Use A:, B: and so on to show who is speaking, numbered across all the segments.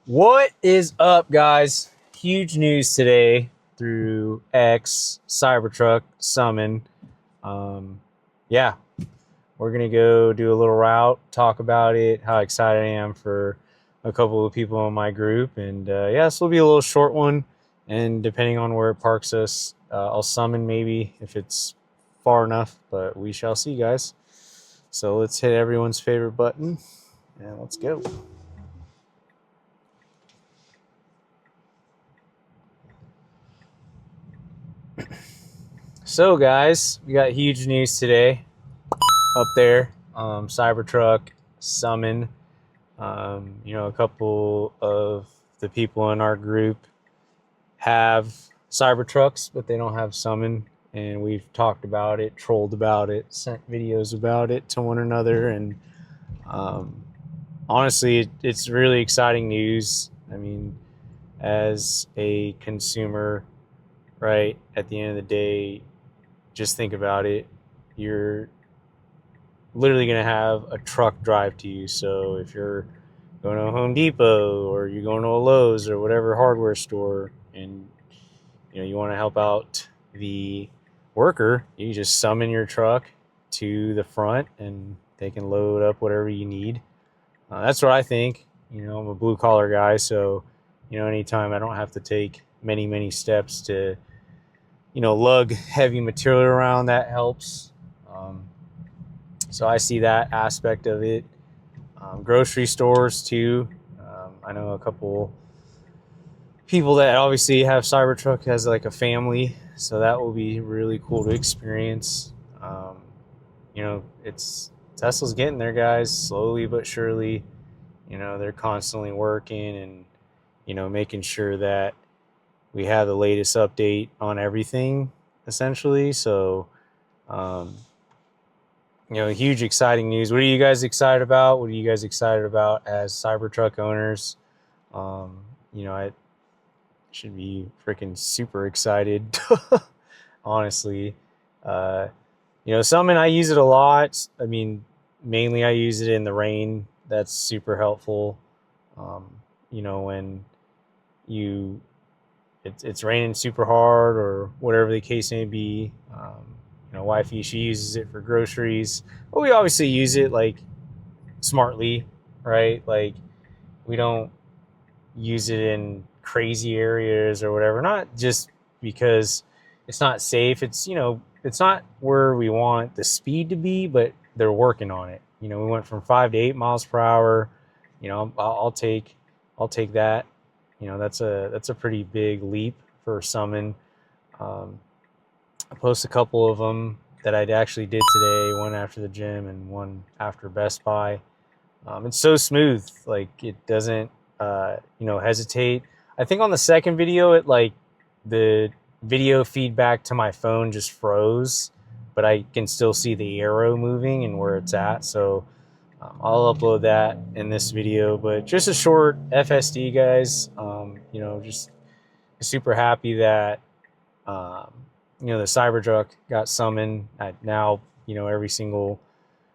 A: What is up, guys? Huge news today through X Cybertruck Summon. Yeah, we're gonna go do a little route, talk about it, how excited I am for a couple of people in my group, and yeah, this will be a little short one. And depending on where it parks us, I'll summon maybe if it's far enough, but we shall see, guys. So let's hit everyone's favorite button and let's go. So guys, we got huge news today up there. Cybertruck Summon. A couple of the people in our group have Cybertrucks, but they don't have Summon. And we've talked about it, trolled about it, sent videos about it to one another. And honestly, it's really exciting news. I mean, as a consumer, right, at the end of the day, just think about it. You're literally going to have a truck drive to you. So if you're going to a Home Depot or you're going to a Lowe's or whatever hardware store, and you want to help out the worker, you just summon your truck to the front and they can load up whatever you need. That's what I think. I'm a blue collar guy, so anytime I don't have to take many steps to lug heavy material around, that helps. So I see that aspect of it. Grocery stores too. I know a couple people that obviously have Cybertruck as like a family, so that will be really cool to experience. It's Tesla's getting there, guys, slowly but surely. They're constantly working and making sure that we have the latest update on everything, essentially. So huge exciting news. What are you guys excited about? What are you guys excited about as Cybertruck owners? I should be freaking super excited, honestly. Summon, I use it a lot. I mean, mainly I use it in the rain. That's super helpful. When it's raining super hard or whatever the case may be. Wifey, she uses it for groceries, but we obviously use it like smartly, right? Like we don't use it in crazy areas or whatever, not just because it's not safe. It's it's not where we want the speed to be, but they're working on it. We went from 5 to 8 miles per hour. I'll take that. That's a pretty big leap for Summon. I post a couple of them that I actually did today, one after the gym and one after Best Buy. It's so smooth, like it doesn't hesitate. I think on the second video, the video feedback to my phone just froze, but I can still see the arrow moving and where it's at. So I'll upload that in this video, but just a short FSD, guys. Just super happy that the Cybertruck got Summon. Now every single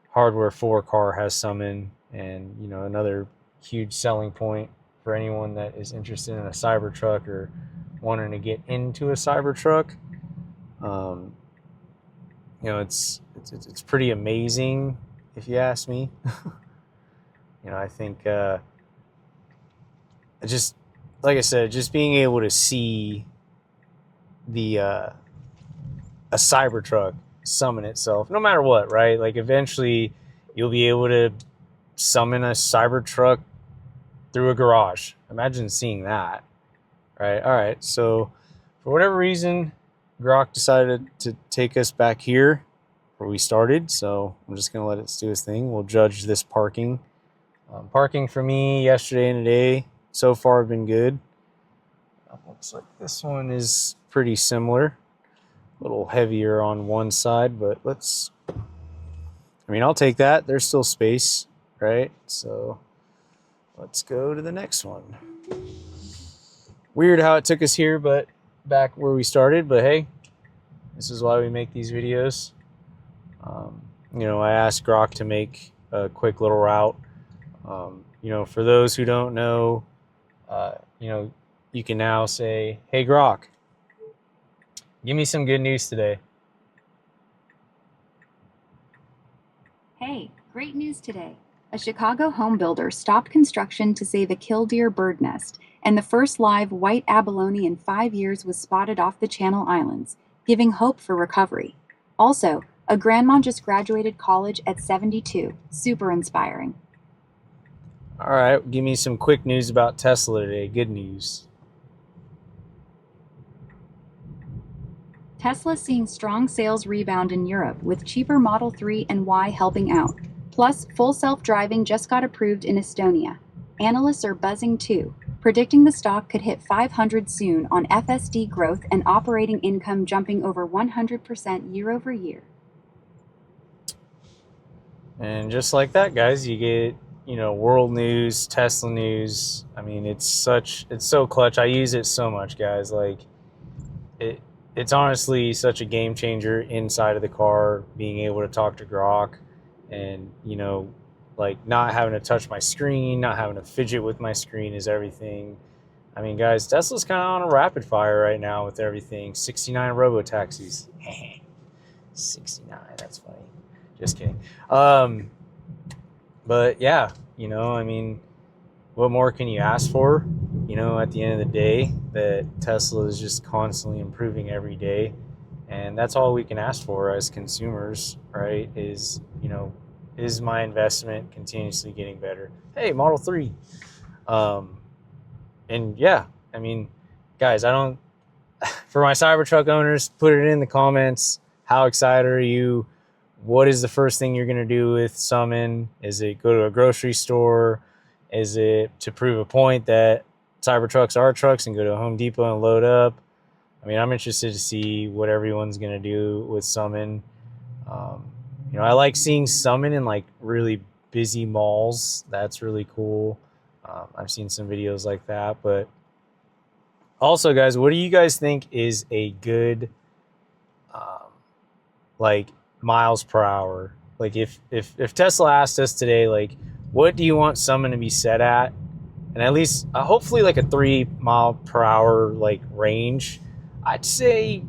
A: hardware 4 car has Summon, and another huge selling point for anyone that is interested in a Cybertruck or wanting to get into a Cybertruck. It's pretty amazing if you ask me. I think just like I said, just being able to see a Cybertruck summon itself, no matter what, right? Like eventually you'll be able to summon a Cybertruck through a garage. Imagine seeing that, right? All right, so for whatever reason, Grok decided to take us back here where we started, so I'm just gonna let it do its thing. We'll judge this parking. Parking for me yesterday and today so far have been good. Looks like this one is pretty similar. A little heavier on one side, but I'll take that. There's still space, right? So let's go to the next one. Weird how it took us here, but back where we started, but hey, this is why we make these videos. I asked Grok to make a quick little route. For those who don't know, you know, you can now say, hey, Grok, give me some good news today.
B: Hey, great news today. A Chicago home builder stopped construction to save a killdeer bird nest, and the first live white abalone in 5 years was spotted off the Channel Islands, giving hope for recovery. Also, a grandma just graduated college at 72. Super inspiring.
A: All right, give me some quick news about Tesla today. Good news.
B: Tesla seeing strong sales rebound in Europe, with cheaper Model 3 and Y helping out. Plus, full self-driving just got approved in Estonia. Analysts are buzzing too, predicting the stock could hit 500 soon on FSD growth and operating income jumping over 100% year over year.
A: And just like that, guys, you get, you know, world news, Tesla news. I mean, it's so clutch. I use it so much, guys. Like, it's honestly such a game changer inside of the car, being able to talk to Grok and, you know, like not having to touch my screen, not having to fidget with my screen is everything. I mean, guys, Tesla's kind of on a rapid fire right now with everything. 69 robo-taxis. 69, that's funny. Just kidding. But yeah, you know, I mean, what more can you ask for? You know, at the end of the day, that Tesla is just constantly improving every day. And that's all we can ask for as consumers, right? Is, you know, is my investment continuously getting better? Hey, Model 3. And yeah, I mean, guys, for my Cybertruck owners, put it in the comments. How excited are you? What is the first thing you're going to do with Summon? Is it go to a grocery store? Is it to prove a point that Cybertrucks are trucks and go to a Home Depot and load up? I mean, I'm interested to see what everyone's going to do with Summon. You know, I like seeing Summon in like really busy malls. That's really cool. I've seen some videos like that. But also, guys, what do you guys think is a good like miles per hour? Like if Tesla asked us today, like, what do you want Summon to be set at? And at least hopefully like a 3 mile per hour like range. I'd say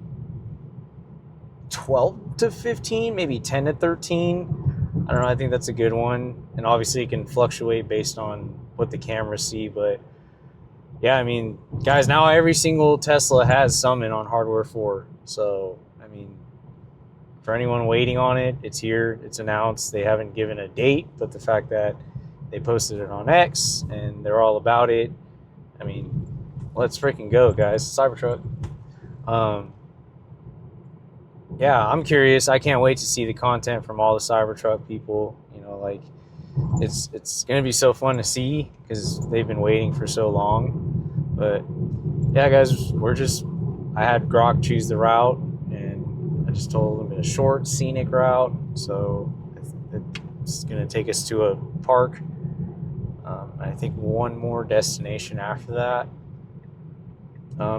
A: 12 to 15, maybe 10 to 13. I don't know. I think that's a good one. And obviously it can fluctuate based on what the cameras see. But yeah, I mean, guys, now every single Tesla has Summon on hardware 4. So, I mean, for anyone waiting on it, it's here. It's announced. They haven't given a date, but the fact that they posted it on X and they're all about it. I mean, let's freaking go, guys. Cybertruck. Yeah, I'm curious. I can't wait to see the content from all the Cybertruck people. You know, like it's gonna be so fun to see because they've been waiting for so long. But yeah, guys, I had Grok choose the route, and I just told him a short, scenic route. So it's gonna take us to a park. I think one more destination after that.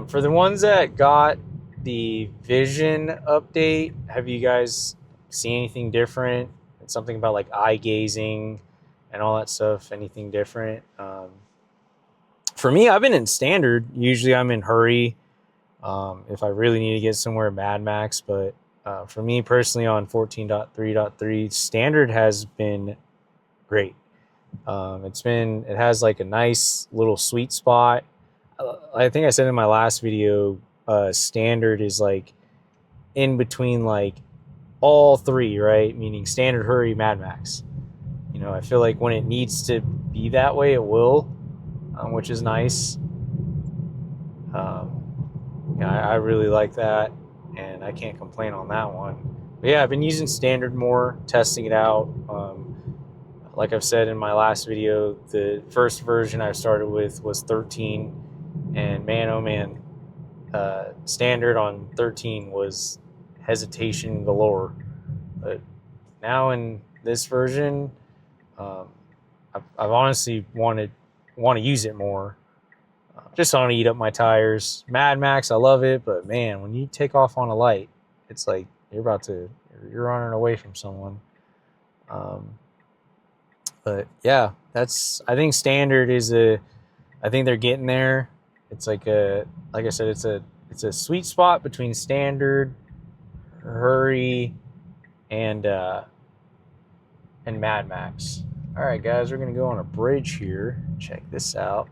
A: For the ones that got the vision update, have you guys seen anything different? It's something about like eye gazing and all that stuff. Anything different? For me, I've been in standard. Usually I'm in hurry if I really need to get somewhere Mad Max. But for me personally on 14.3.3, standard has been great. It has like a nice little sweet spot. I think I said in my last video, standard is like in between like all three, right? Meaning standard, hurry, Mad Max. You know, I feel like when it needs to be that way, it will, which is nice. Yeah, I really like that, and I can't complain on that one. But yeah, I've been using standard more, testing it out. Like I've said in my last video, the first version I started with was 13, and man, oh man, standard on 13 was hesitation galore. But now in this version, I've honestly want to use it more. Just want to eat up my tires. Mad Max, I love it, but man, when you take off on a light, it's like you're running away from someone. But yeah, I think standard is a I think they're getting there. It's like I said, it's a sweet spot between standard, hurry, and Mad Max. All right, guys, we're gonna go on a bridge here. Check this out.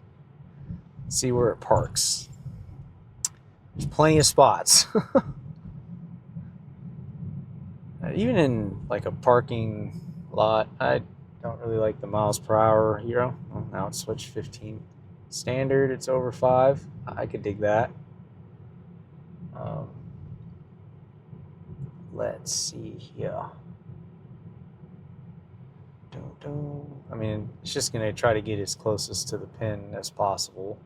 A: See where it parks. There's plenty of spots. Even in like a parking lot, I don't really like the miles per hour here. Well, now it's switched 15. Standard, it's over 5. I could dig that. Let's see here. I mean, it's just going to try to get as closest to the pin as possible.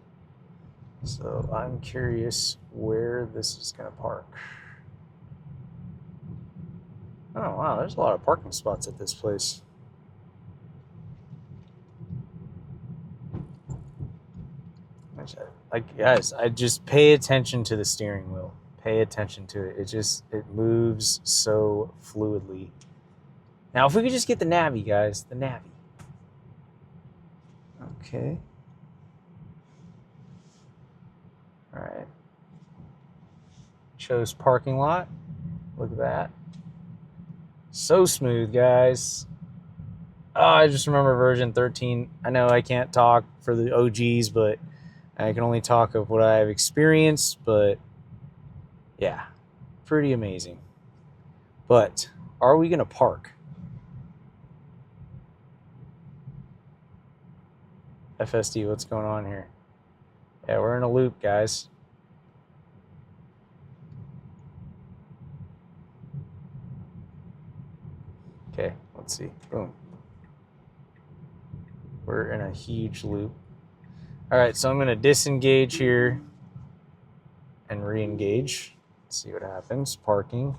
A: So I'm curious where this is going to park. Oh, wow, there's a lot of parking spots at this place. Like, guys, I just pay attention to the steering wheel. Pay attention to it. It moves so fluidly. Now, if we could just get the Navi, guys, the Navi. Okay. All right. Shows parking lot. Look at that. So smooth, guys. Oh, I just remember version 13. I know I can't talk for the OGs, but I can only talk of what I've experienced. But yeah, pretty amazing. But are we going to park? FSD, what's going on here? Yeah, we're in a loop, guys. Okay, let's see. Boom. We're in a huge loop. All right, so I'm going to disengage here and re-engage. Let's see what happens. Parking.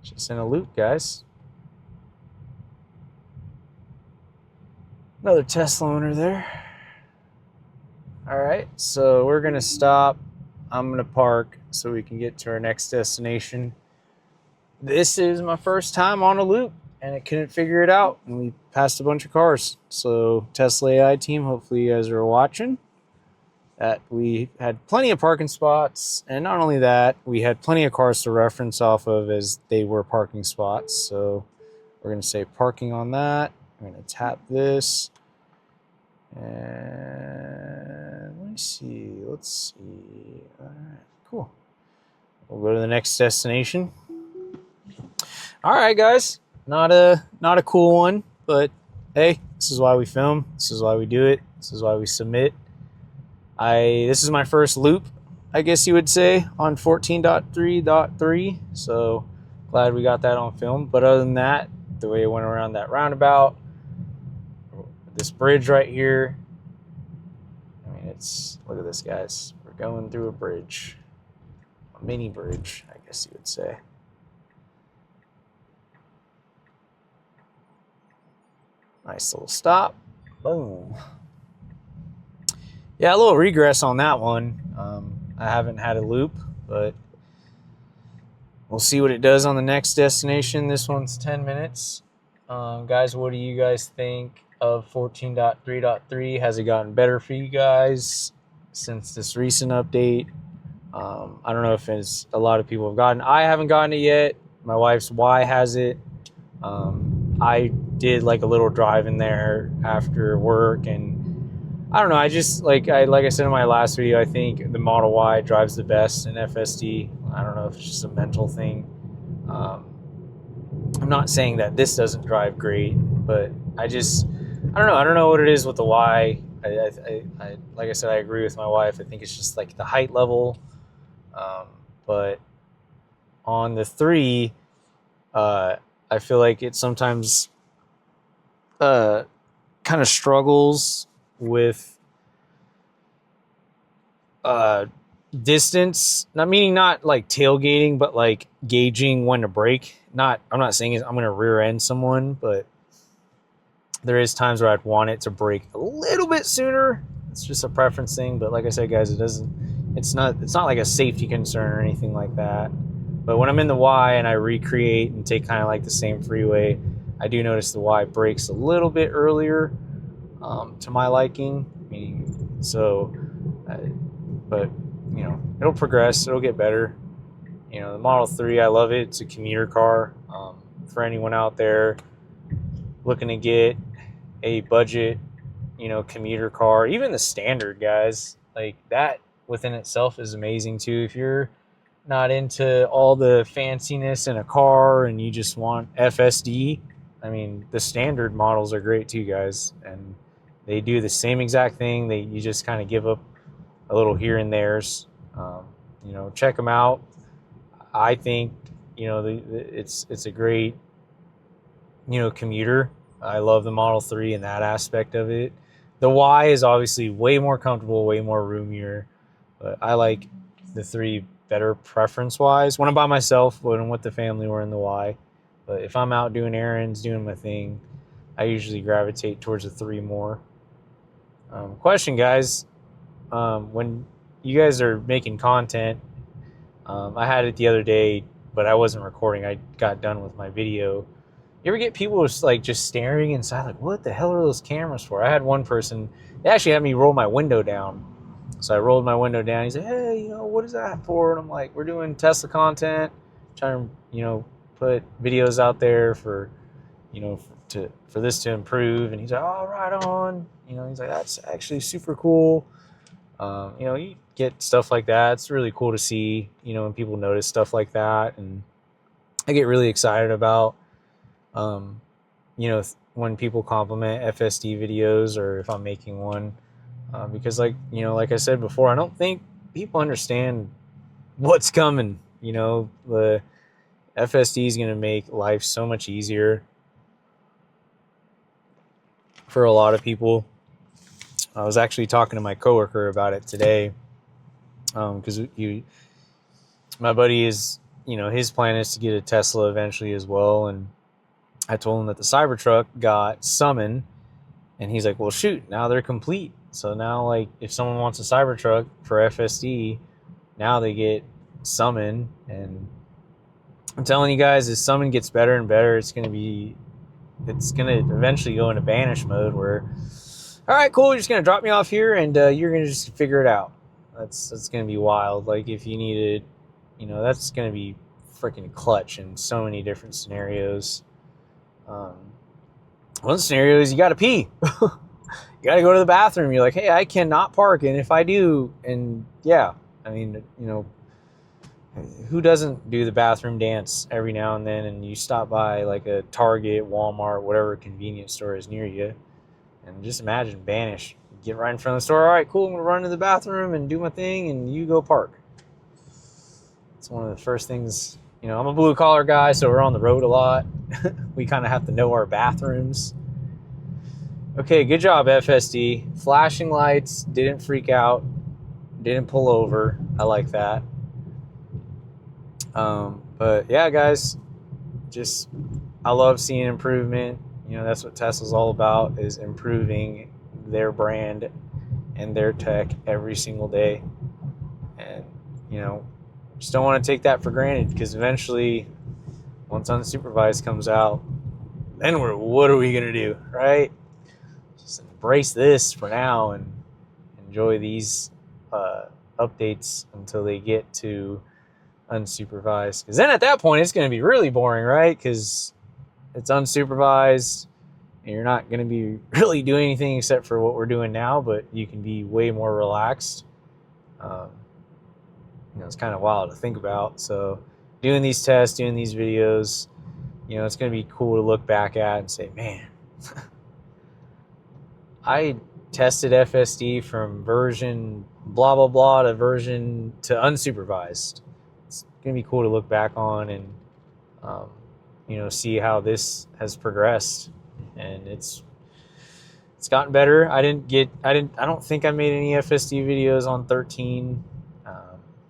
A: Just in a loop, guys. Another Tesla owner there. All right, so we're going to stop. I'm going to park so we can get to our next destination. This is my first time on a loop, and it couldn't figure it out, and we passed a bunch of cars. So Tesla AI team, hopefully you guys are watching. That we had plenty of parking spots, and not only that, we had plenty of cars to reference off of as they were parking spots. So we're going to say parking on that. I'm going to tap this. And let me see. Let's see. All right, cool. We'll go to the next destination. All right, guys. Not a cool one, but hey, this is why we film. This is why we do it. This is why we submit. This is my first loop, I guess you would say, on 14.3.3. So glad we got that on film. But other than that, the way it went around that roundabout, this bridge right here. I mean, look at this, guys. We're going through a bridge, a mini bridge, I guess you would say. Nice little stop. Boom. Yeah, a little regress on that one. I haven't had a loop, but we'll see what it does on the next destination. This one's 10 minutes. Guys, what do you guys think of 14.3.3? Has it gotten better for you guys since this recent update? I don't know if it's a lot of people have gotten. I haven't gotten it yet. My wife's Y has it. I did like a little drive in there after work, and I don't know. I just like I said in my last video, I think the Model Y drives the best in FSD. I don't know if it's just a mental thing. I'm not saying that this doesn't drive great, but I don't know. I don't know what it is with the Y. I like I said, I agree with my wife. I think it's just like the height level. But on the 3, I feel like it sometimes kind of struggles with distance. Not meaning not like tailgating, but like gauging when to brake. I'm not saying I'm going to rear end someone, but there is times where I'd want it to brake a little bit sooner. It's just a preference thing. But like I said, guys, it's not like a safety concern or anything like that. But when I'm in the Y and I recreate and take kind of like the same freeway, I do notice the Y brakes a little bit earlier to my liking. meaning, so, but, you know, it'll progress. It'll get better. You know, the Model 3, I love it. It's a commuter car. For anyone out there looking to get a budget, you know, commuter car, even the standard, guys, like that within itself is amazing too. If you're not into all the fanciness in a car and you just want FSD, I mean, the standard models are great too, guys, and they do the same exact thing. You just kind of give up a little here and there's. You know, check them out. I think, you know, it's a great, you know, commuter. I love the Model 3 in that aspect of it. The Y is obviously way more comfortable, way more roomier, but I like the 3 better preference-wise. When I'm by myself, when I'm with the family, we're in the Y. But if I'm out doing errands, doing my thing, I usually gravitate towards the 3 more. Question, guys. When you guys are making content, I had it the other day, but I wasn't recording. I got done with my video. You ever get people just staring inside, like, what the hell are those cameras for? I had one person, they actually had me roll my window down. So I rolled my window down. He's like, hey, you know, what is that for? And I'm like, we're doing Tesla content, trying to, you know, put videos out there for, you know, for this to improve. And he's like, oh, right on. You know, he's like, that's actually super cool. You know, you get stuff like that. It's really cool to see, you know, when people notice stuff like that. And I get really excited about, you know, when people compliment FSD videos or if I'm making one, because like, you know, like I said before, I don't think people understand what's coming. You know, the FSD is going to make life so much easier for a lot of people. I was actually talking to my coworker about it today, because my buddy is, you know, his plan is to get a Tesla eventually as well, and I told him that the Cybertruck got Summon, and he's like, well, shoot, now they're complete. So now, like, if someone wants a Cybertruck for FSD, now they get Summon. And I'm telling you guys, as Summon gets better and better, it's going to eventually go into banish mode where, all right, cool, you're just going to drop me off here, and you're going to just figure it out. That's going to be wild. Like, if you needed, you know, that's going to be freaking clutch in so many different scenarios. One scenario is you got to pee. You got to go to the bathroom. You're like, hey, I cannot park. And if I do, and yeah, I mean, you know, who doesn't do the bathroom dance every now and then? And you stop by like a Target, Walmart, whatever convenience store is near you. And just imagine banish. Get right in front of the store. All right, cool. I'm going to run to the bathroom and do my thing, and you go park. It's one of the first things. You know, I'm a blue collar guy, so we're on the road a lot. We kind of have to know our bathrooms. Okay, good job, FSD. Flashing lights, didn't freak out, didn't pull over. I like that. But yeah, guys, just I love seeing improvement. You know, that's what Tesla's all about, is improving their brand and their tech every single day. And, you know, just don't want to take that for granted, because eventually, once unsupervised comes out, then what are we going to do, right? Just embrace this for now and enjoy these updates until they get to unsupervised. Because then at that point, it's going to be really boring, right? Because it's unsupervised, and you're not going to be really doing anything except for what we're doing now, but you can be way more relaxed. You know, it's kind of wild to think about. So doing these tests, doing these videos, you know, it's going to be cool to look back at and say, man, I tested FSD from version blah, blah, blah to version to unsupervised. It's going to be cool to look back on and, you know, see how this has progressed. And it's gotten better. I don't think I made any FSD videos on 13.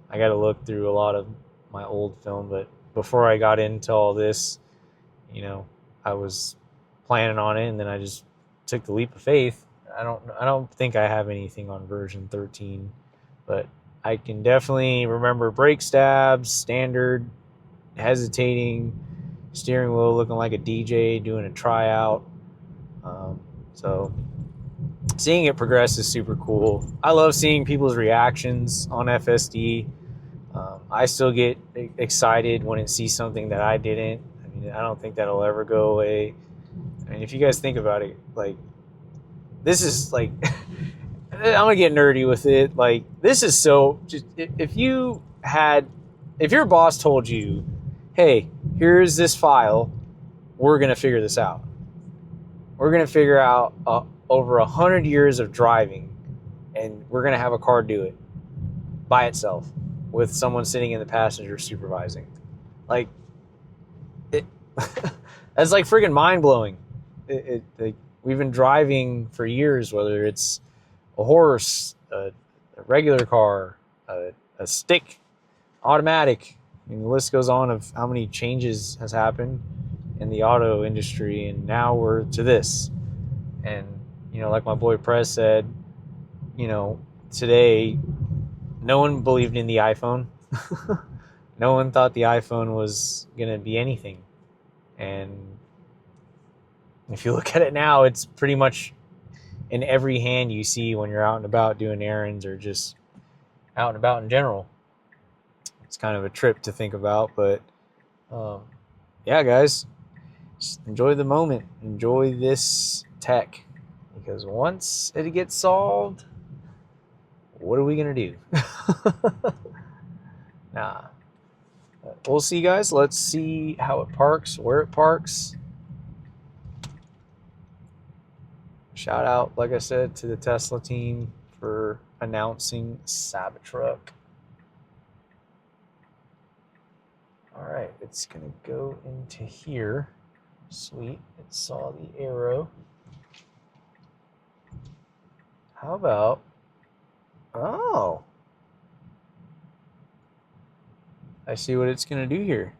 A: I got to look through a lot of my old film, but before I got into all this, you know, I was planning on it, and then I just took the leap of faith. I don't think I have anything on version 13, but I can definitely remember brake stabs, standard, hesitating, steering wheel looking like a DJ doing a tryout. So seeing it progress is super cool. I love seeing people's reactions on FSD. I still get excited when it sees something that I didn't. I mean, I don't think that'll ever go away. I mean, if you guys think about it, like, this is like, I'm gonna get nerdy with it. Like, this is so, just, if your boss told you, hey, here's this file, we're gonna figure this out. We're gonna figure out over 100 years of driving, and we're gonna have a car do it by itself with someone sitting in the passenger supervising. Like, it, that's like freaking mind blowing. Like, we've been driving for years, whether it's a horse, a regular car, a stick, automatic. I mean, the list goes on of how many changes has happened in the auto industry, and now we're to this. And, you know, like my boy Prez said, you know, today, no one believed in the iPhone. No one thought the iPhone was going to be anything. And if you look at it now, it's pretty much in every hand you see when you're out and about doing errands or just out and about in general. It's kind of a trip to think about, but yeah, guys, just enjoy the moment. Enjoy this tech, because once it gets solved, what are we going to do? Nah. We'll see, guys. Let's see how it parks, where it parks. Shout out, like I said, to the Tesla team for announcing Cybertruck. All right, it's going to go into here. Sweet. It saw the arrow. How about... Oh. I see what it's going to do here.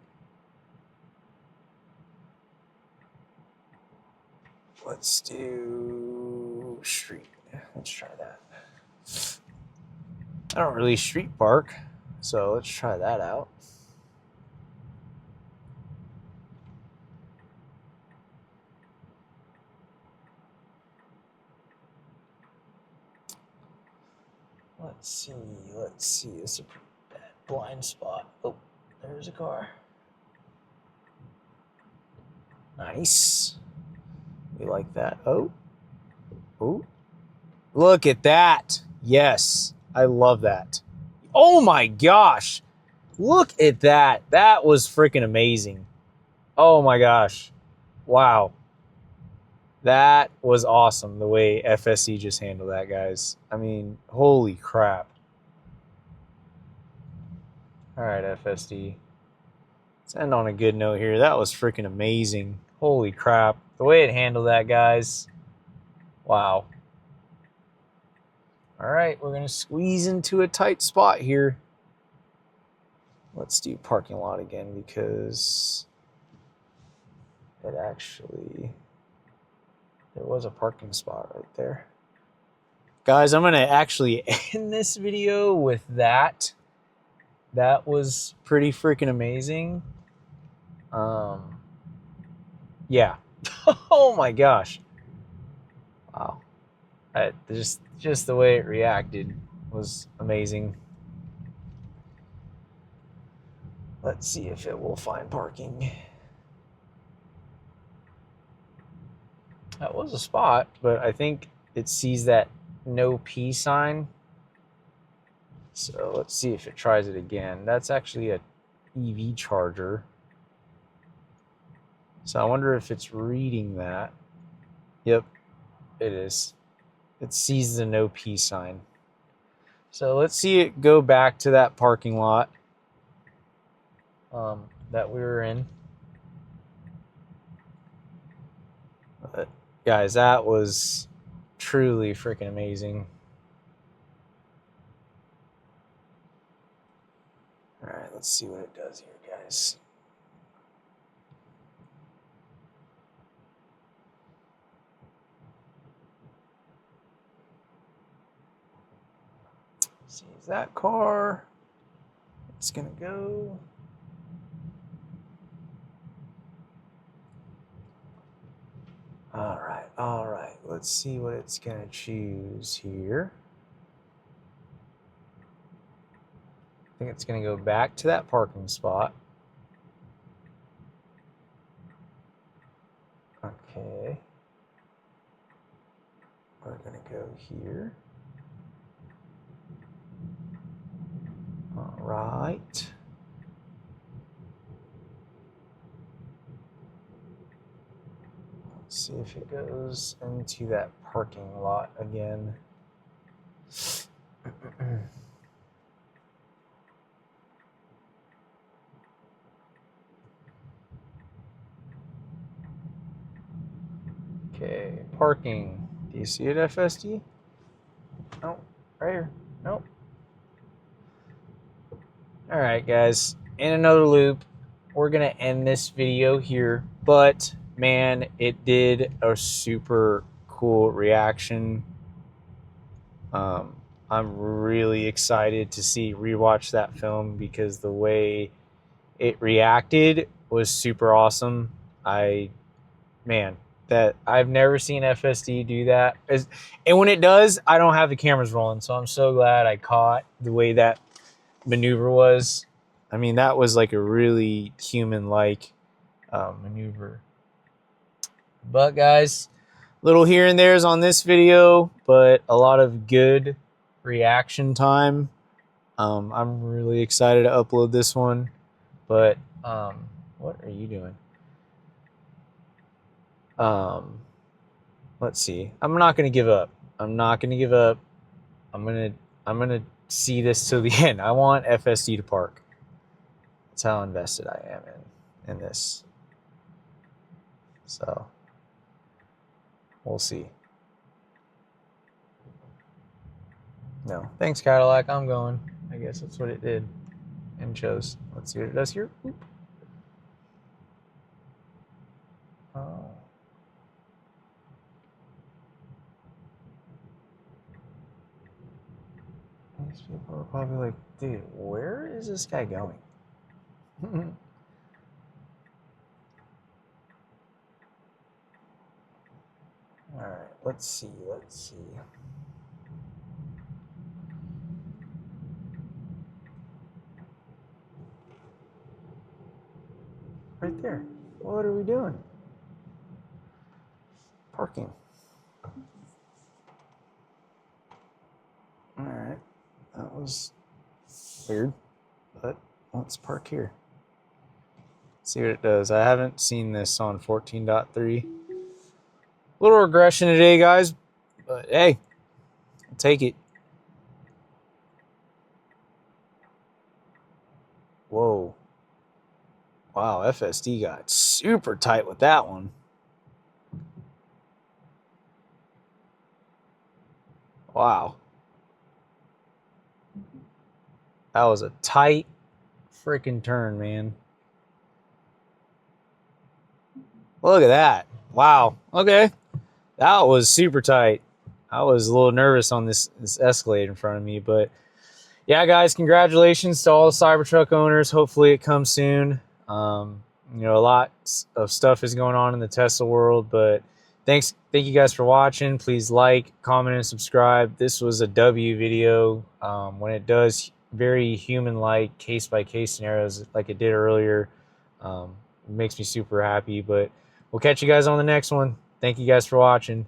A: Let's do street. Let's try that. I don't really street park, so let's try that out. Let's see. It's a bad blind spot. Oh, there's a car. Nice. We like that. Oh. Look at that. Yes, I love that. Oh my gosh. Look at that. That was freaking amazing. Oh my gosh. Wow. That was awesome, the way FSD just handled that, guys. I mean, holy crap. All right, FSD. Let's end on a good note here. That was freaking amazing. Holy crap. The way it handled that, guys. Wow. All right, we're going to squeeze into a tight spot here. Let's do parking lot again, because it actually... there was a parking spot right there. Guys, I'm going to actually end this video with that. That was pretty freaking amazing. Yeah. Oh my gosh. Wow. Just the way it reacted was amazing. Let's see if it will find parking. That was a spot, but I think it sees that no P sign. So let's see if it tries it again. That's actually a EV charger. So I wonder if it's reading that. Yep, it is. It sees the no P sign. So let's see it go back to that parking lot that we were in. But guys, that was truly freaking amazing. All right, let's see what it does here, guys. Sees that car. It's gonna go. All right. let's see what it's gonna choose here. I think it's gonna go back to that parking spot. Okay. We're gonna go here. All right. Let's see if it goes into that parking lot again. Okay, parking. Do you see it, FSD? No, right here. Nope. All right, guys, in another loop, we're going to end this video here, but man, it did a super cool reaction. I'm really excited to rewatch that film because the way it reacted was super awesome. That I've never seen FSD do that. And when it does, I don't have the cameras rolling, so I'm so glad I caught the way that maneuver was. I mean, that was like a really human-like maneuver. But guys, little here and there's on this video, but a lot of good reaction time. I'm really excited to upload this one. But what are you doing? Let's see. I'm not gonna give up. I'm not gonna give up. I'm gonna see this till the end. I want FSD to park. That's how invested I am in this. So we'll see. No, thanks Cadillac. I'm going. I guess that's what it did and chose. Let's see what it does here. Oop. Oh. These people are probably like, dude, where is this guy going? All right, let's see. Right there. What are we doing? Parking. All right, that was weird, but let's park here. See what it does. I haven't seen this on 14.3. Little regression today, guys, but hey, I'll take it. Whoa. Wow, FSD got super tight with that one. Wow. That was a tight freaking turn, man. Look at that. Wow. Okay. That was super tight. I was a little nervous on this Escalade in front of me, but yeah, guys, congratulations to all the Cybertruck owners. Hopefully it comes soon. You know, a lot of stuff is going on in the Tesla world, but thank you guys for watching. Please like, comment, and subscribe. This was a W video. When it does very human-like case-by-case scenarios like it did earlier, it makes me super happy. But we'll catch you guys on the next one. Thank you guys for watching.